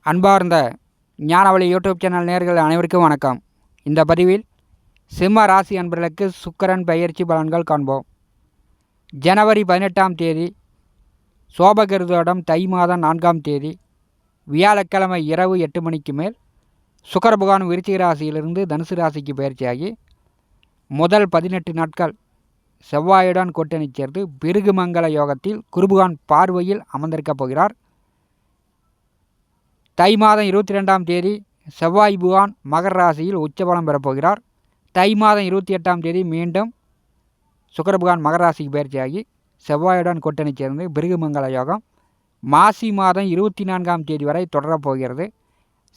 அன்பார்ந்த ஞானவழி YouTube channel நேயர்கள் அனைவருக்கும் வணக்கம். இந்த பதிவில் சிம்ம ராசி அன்பர்களுக்கு சுக்கிரன் பெயர்ச்சி பலன்கள் காண்போம். ஜனவரி 18ஆம் தேதி சோபகிருதோடம் தை மாதம் 4ஆம் தேதி வியாழக்கிழமை இரவு 8 மணிக்கு மேல் சுக்கிர பகவான் விருச்சிக ராசியிலிருந்து தனுசு ராசிக்கு பயிற்சியாகி முதல் 18 நாட்கள் செவ்வாயுடன் கூட்டணி சேர்ந்து பிருகுமங்கல யோகத்தில் குருபகவான் பார்வையில் அமர்ந்திருக்கப் போகிறார். தை மாதம் 22ஆம் தேதி செவ்வாய் பகவான் மகர ராசியில் உச்சபலம் பெறப்போகிறார். தை மாதம் 28ஆம் தேதி மீண்டும் சுக்கிர பகவான் மகர ராசிக்கு பயிற்சியாகி செவ்வாயுடன் கூட்டணி சேர்ந்து பிருகுமங்கல யோகம் மாசி மாதம் 24ஆம் தேதி வரை தொடரப்போகிறது.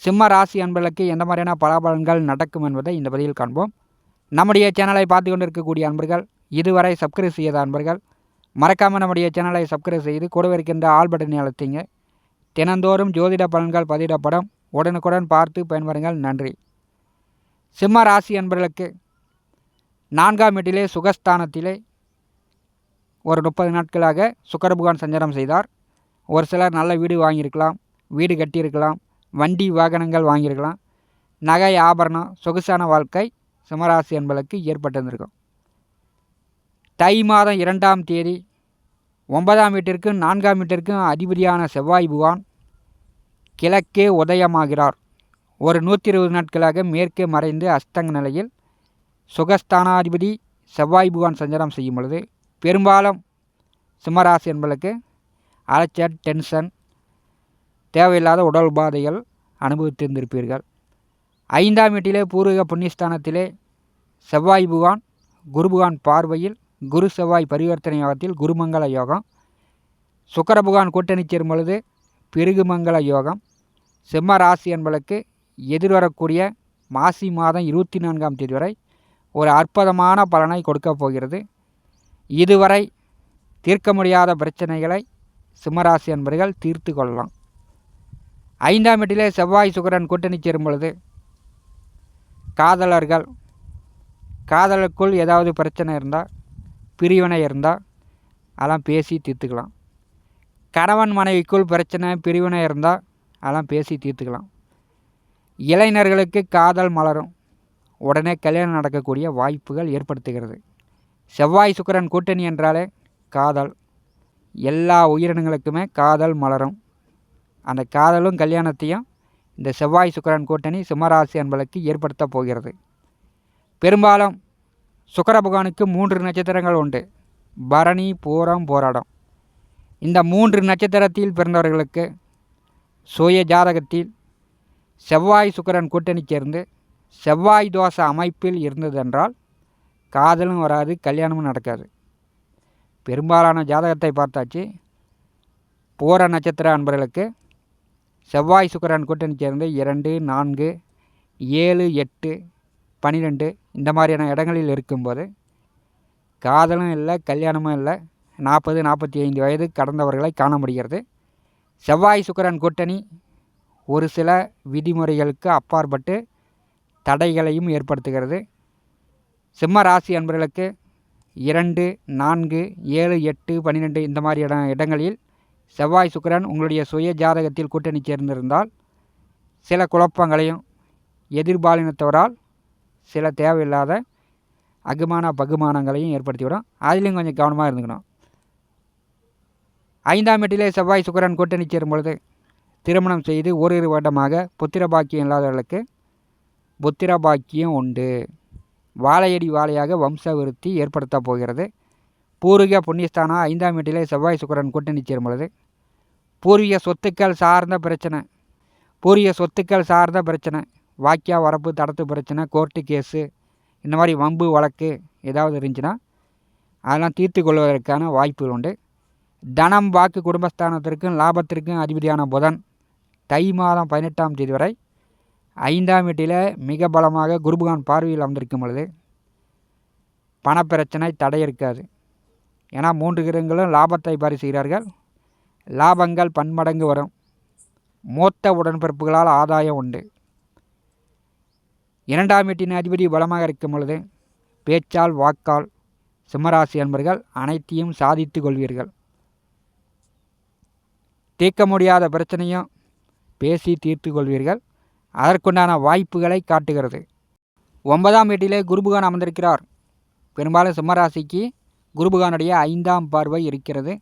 சிம்ம ராசி அன்பர்களுக்கு எந்த மாதிரியான பலாபலன்கள் நடக்கும் என்பதை இந்த பதிவில் காண்போம். நம்முடைய சேனலை பார்த்து கொண்டிருக்கக்கூடிய அன்பர்கள், இதுவரை சப்ஸ்கிரைப் செய்யாத அன்பர்கள் மறக்காமல் நம்முடைய சேனலை சப்ஸ்கிரைப் செய்து கூடவே இருக்கின்ற ஆல் பட்டனை அழுத்திங்க. தினந்தோறும் ஜோதிட பலன்கள் பதிவிடப்படும். உடனுக்குடன் பார்த்து பயன்பெறுங்கள். நன்றி. சிம்ம ராசி அன்பர்களுக்கு 4ஆம் வீட்டிலே சுகஸ்தானத்திலே ஒரு 30 நாட்களாக சுக்கிர பகவான் சஞ்சாரம் செய்தார். ஒரு சிலர் நல்ல வீடு வாங்கியிருக்கலாம், வீடு கட்டியிருக்கலாம், வண்டி வாகனங்கள் வாங்கியிருக்கலாம், நகை ஆபரணம் சொகுசான வாழ்க்கை சிம்மராசி அன்பர்களுக்கு ஏற்பட்டிருந்திருக்கும். தை மாதம் 2ஆம் தேதி 9ஆம் வீட்டிற்கும் 4ஆம் வீட்டிற்கும் அதிபதியான செவ்வாய் பகவான் கிழக்கே உதயமாகிறார். ஒரு 120 நாட்களாக மேற்கே மறைந்து அஸ்தங்க நிலையில் சுகஸ்தானாதிபதி செவ்வாய் பகவான் சஞ்சாரம் செய்யும் பொழுது பெரும்பாலும் சிம்மராசி என்பதற்கு அலைச்சல், டென்ஷன், தேவையில்லாத உடல் உபாதைகள் அனுபவித்திருந்திருப்பீர்கள். 5ஆம் வீட்டிலே பூர்வீக புண்ணியஸ்தானத்திலே செவ்வாய் பகவான் குரு பகவான் பார்வையில் குரு செவ்வாய் பரிவர்த்தனை யோகத்தில் குருமங்கல யோகம், சுக்கிர பகவான் கூட்டணி சேரும் பொழுது பிருகுமங்கல யோகம் சிம்ம ராசி என்பதற்கு எதிர்வரக்கூடிய மாசி மாதம் 24ஆம் தேதி வரை ஒரு அற்புதமான பலனை கொடுக்கப் போகிறது. இதுவரை தீர்க்க முடியாத பிரச்சனைகளை சிம்மராசி என்பவர்கள் தீர்த்து கொள்ளலாம். 5ஆம் வீட்டிலே செவ்வாய் சுக்கிரன் கூட்டணி சேரும் பொழுது காதலருக்குள் ஏதாவது பிரச்சனை இருந்தால், பிரிவினை இருந்தால் அதெல்லாம் பேசி தீர்த்துக்கலாம். கணவன் மனைவிக்குள் பிரச்சனை பிரிவினை இருந்தால் அதெல்லாம் பேசி தீர்த்துக்கலாம். இளைஞர்களுக்கு காதல் மலரும், உடனே கல்யாணம் நடக்கக்கூடிய வாய்ப்புகள் ஏற்படுத்துகிறது. செவ்வாய் சுக்கிரன் கூட்டணி என்றாலே காதல், எல்லா உயிரினங்களுக்குமே காதல் மலரும். அந்த காதலும் கல்யாணத்தையும் இந்த செவ்வாய் சுக்கிரன் கூட்டணி சிம்மராசி என்பதற்கு ஏற்படுத்த போகிறது. பெரும்பாலும் சுக்கிர பகவானுக்கு 3 நட்சத்திரங்கள் உண்டு: பரணி, பூரம், போராடம். இந்த 3 நட்சத்திரத்தில் பிறந்தவர்களுக்கு சுய ஜாதகத்தில் செவ்வாய் சுக்கிரன் கூட்டணி சேர்ந்து செவ்வாய் தோஷ அமைப்பில் இருந்ததென்றால் காதலும் வராது, கல்யாணமும் நடக்காது. பெரும்பாலான ஜாதகத்தை பார்த்தாச்சு. பூர நட்சத்திர அன்பர்களுக்கு செவ்வாய் சுக்கிரன் கூட்டணி சேர்ந்து 2, 4, 7, 8, 12 இந்த மாதிரியான இடங்களில் இருக்கும்போது காதலும் இல்லை, கல்யாணமும் இல்லை. 40, 45 வயது கடந்தவர்களை காண முடிகிறது. செவ்வாய் சுக்கிரன் கூட்டணி ஒரு சில விதிமுறைகளுக்கு அப்பாற்பட்டு தடைகளையும் ஏற்படுத்துகிறது. சிம்ம ராசி அன்பர்களுக்கு 2, 4, 7, 8, 12 இந்த மாதிரி இடங்களில் செவ்வாய் சுக்கிரன் உங்களுடைய சுய ஜாதகத்தில் கூட்டணி சேர்ந்திருந்தால் சில குழப்பங்களையும் எதிர்பாலினத்தவரால் சில தேவையில்லாத பகுமானங்களையும் ஏற்படுத்திவிடும். அதிலையும் கொஞ்சம் கவனமாக இருந்துக்கணும். 5ஆம் வீட்டிலே செவ்வாய் சுக்கிரன் கூட்டணி சேரும் பொழுது திருமணம் செய்து ஓரிரு வருடமாக புத்திர பாக்கியம் இல்லாதவர்களுக்கு புத்திர பாக்கியம் உண்டு. வாழையடி வாழையாக வம்ச விருத்தி ஏற்படுத்த போகிறது. பூர்வீக புண்ணியஸ்தானம் 5ஆம் வீட்டிலே செவ்வாய் சுக்கிரன் கூட்டணி சேரும் பொழுது பூர்வீக சொத்துக்கள் சார்ந்த பிரச்சனை, வாக்கியா வரப்பு தடத்து பிரச்சனை, கோர்ட்டு கேஸு, இந்த மாதிரி வம்பு வழக்கு ஏதாவது இருந்துச்சுன்னா அதெல்லாம் தீர்த்து கொள்வதற்கான வாய்ப்புகள் உண்டு. தனம், வாக்கு, குடும்பஸ்தானத்திற்கும் லாபத்திற்கும் அதிபதியான புதன் தை மாதம் 18ஆம் தேதி வரை 5ஆம் வீட்டில் மிக பலமாக குருபகவான் பார்வையில் அமர்ந்திருக்கும் பொழுது பணப்பிரச்சனை தடை இருக்காது. ஏன்னா 3 கிரகங்களும் லாபத்தை பரிசுகிறார்கள். லாபங்கள் பன்மடங்கு வரும். மூத்த உடன்பிறப்புகளால் ஆதாயம் உண்டு. 2ஆம் வீட்டின் அதிபதி பலமாக இருக்கும் பொழுது பேச்சால் வாக்கால் சிம்மராசி அன்பர்கள் அனைத்தையும் சாதித்து கொள்வீர்கள். தீர்க்க முடியாத பிரச்சனையும் பேசி தீர்த்து கொள்வீர்கள். அதற்குண்டான வாய்ப்புகளை காட்டுகிறது. 9ஆம் வீட்டிலே குருபகவான் அமர்ந்திருக்கிறார். பெரும்பாலும் சிம்மராசிக்கு குருபகவானுடைய 5ஆம் பார்வை இருக்கிறது.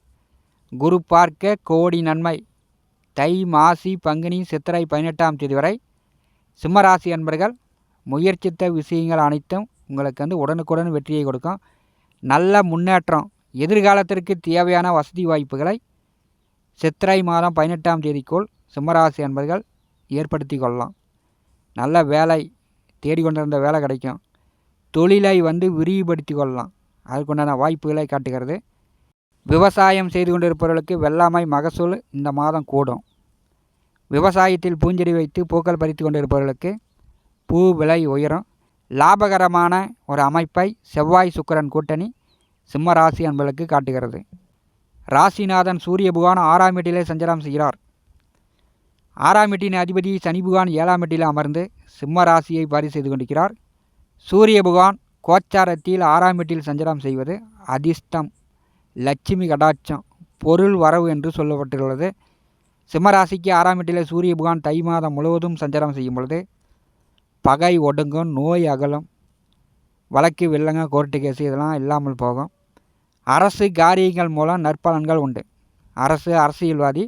குரு பார்க்க கோடி நன்மை. தை மாசி பங்குனி சித்திரை 18ஆம் தேதி வரை சிம்மராசி அன்பர்கள் முயற்சித்த விஷயங்கள் அனைத்தும் உங்களுக்கு உடனுக்குடன் வெற்றியை கொடுக்கும். நல்ல முன்னேற்றம். எதிர்காலத்திற்கு தேவையான வசதி வாய்ப்புகளை சித்திரை மாதம் 18ஆம் தேதிக்குள் சிம்மராசி அன்பர்கள் ஏற்படுத்தி கொள்ளலாம். நல்ல வேலை தேடிக்கொண்டிருந்த வேலை கிடைக்கும். தொழிலை விரிவுபடுத்தி கொள்ளலாம். அதுக்குண்டான வாய்ப்புகளை காட்டுகிறது. விவசாயம் செய்து கொண்டிருப்பவர்களுக்கு வெள்ளாமை மகசூல் இந்த மாதம் கூடும். விவசாயத்தில் பூஞ்செடி வைத்து பூக்கள் பறித்து கொண்டிருப்பவர்களுக்கு பூ விலை உயரும். லாபகரமான ஒரு அமைப்பை செவ்வாய் சுக்கிரன் கூட்டணி சிம்ம ராசி அன்பர்களுக்கு காட்டுகிறது. ராசிநாதன் சூரிய பகவான் 6ஆம் வீட்டிலே சஞ்சாரம் செய்கிறார். 6ஆம் வீட்டின் அதிபதி சனி பகவான் 7ஆம் வீட்டில் அமர்ந்து சிம்ம ராசியை பாரி செய்து கொண்டிருக்கிறார். சூரிய பகவான் கோச்சாரத்தில் 6ஆம் வீட்டில் சஞ்சாரம் செய்வது அதிர்ஷ்டம், லட்சுமி கடாட்சம், பொருள் வரவு என்று சொல்லப்பட்டுள்ளது. சிம்மராசிக்கு 6ஆம் வீட்டில் சூரிய பகவான் தை மாதம் முழுவதும் சஞ்சாரம் செய்யும் பொழுது பகை ஒடுங்கும், நோய் அகலும், வழக்கு வில்லங்க கோர்ட்டு கேஸு இதெல்லாம் இல்லாமல் போகும். அரசு காரியங்கள் மூலம் நற்பலன்கள் உண்டு. அரசியல்வாதி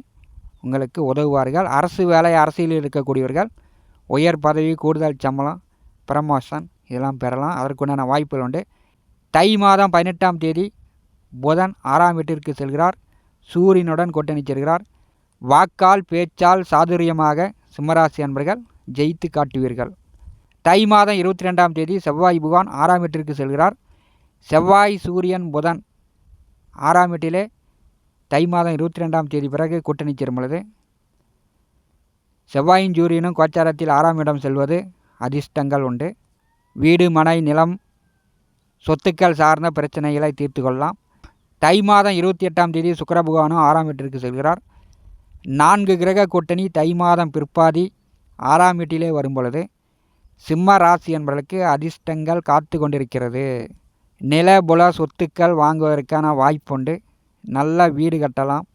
உங்களுக்கு உதவுவார்கள். அரசு வேலை அரசியலில் இருக்கக்கூடியவர்கள் உயர் பதவி, கூடுதல் சம்பளம், ப்ரமோஷன் இதெல்லாம் பெறலாம். அதற்குண்டான வாய்ப்புகள் உண்டு. தை மாதம் 18ஆம் தேதி புதன் 6ஆம் வீட்டிற்கு செல்கிறார். சூரியனுடன் கூட்டணி செல்கிறார். வாக்கால் பேச்சால் சாதுரியமாக சிம்மராசி அன்பர்கள் ஜெயித்து காட்டுவீர்கள். தை மாதம் 22ஆம் தேதி செவ்வாய் பகவான் 6ஆம் வீட்டிற்கு செல்கிறார். செவ்வாய் சூரியன் புதன் 6ஆம் வீட்டிலே தை மாதம் 22ஆம் தேதி பிறகு கூட்டணி சேரும் பொழுது செவ்வாயின் சூரியனும் கோச்சாரத்தில் 6ஆம் இடம் செல்வது அதிர்ஷ்டங்கள் உண்டு. வீடு, மனை, நிலம், சொத்துக்கள் சார்ந்த பிரச்சனைகளை தீர்த்து கொள்ளலாம். தை மாதம் 28ஆம் தேதி சுக்கிர பகவானும் 6ஆம் வீட்டிற்கு செல்கிறார். 4 கிரக கூட்டணி தை மாதம் பிற்பாதி 6ஆம் வீட்டிலே வரும் பொழுது சிம்ம ராசி என்பவர்களுக்கு அதிர்ஷ்டங்கள் காத்து கொண்டிருக்கிறது. நில புல சொத்துக்கள் வாங்குவதற்கான வாய்ப்புண்டு. நல்ல வீடு கட்டலாம்.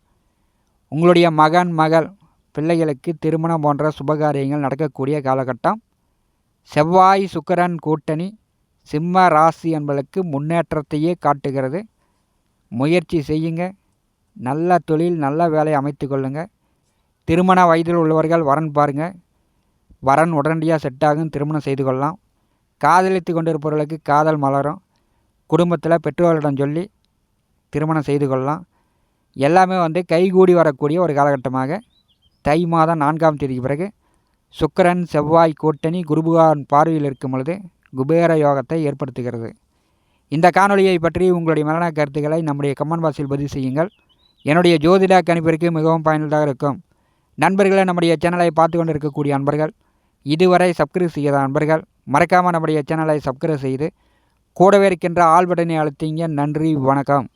உங்களுடைய மகன் மகள் பிள்ளைகளுக்கு திருமணம் போன்ற சுபகாரியங்கள் நடக்கக்கூடிய காலகட்டம். செவ்வாய் சுக்கிரன் கூட்டணி சிம்ம ராசி என்பதற்கு முன்னேற்றத்தையே காட்டுகிறது. முயற்சி செய்யுங்க. நல்ல தொழில், நல்ல வேலை அமைத்து கொள்ளுங்க. திருமண வயதில் உள்ளவர்கள் வரன் பாருங்கள். வரன் உடனடியாக செட் ஆகும். திருமணம் செய்து கொள்ளலாம். காதலித்து கொண்டிருப்பவர்களுக்கு காதல் மலரும். குடும்பத்தில் பெற்றோர்களிடம் சொல்லி திருமணம் செய்து கொள்ளலாம். எல்லாமே கைகூடி வரக்கூடிய ஒரு காலகட்டமாக தை மாதம் 4ஆம் தேதிக்கு பிறகு சுக்கிரன் செவ்வாய் கூட்டணி குருபகவான் பார்வையில் இருக்கும் பொழுது குபேர யோகத்தை ஏற்படுத்துகிறது. இந்த காணொலியை பற்றி உங்களுடைய மேலான கருத்துக்களை நம்முடைய கமெண்ட் பாக்ஸில் பதிவு செய்யுங்கள். என்னுடைய ஜோதிட கணிப்பிற்கு மிகவும் பயனுள்ளதாக இருக்கும். நண்பர்களை நம்முடைய சேனலை பார்த்து கொண்டு இருக்கக்கூடிய நண்பர்கள், இதுவரை சப்ஸ்கிரைப் செய்யாத நண்பர்கள் மறக்காமல் நம்முடைய சேனலை சப்ஸ்கிரைப் செய்து கூடவே இருக்கின்ற ஆல் பட்டனை அழுத்திங்க. நன்றி, வணக்கம்.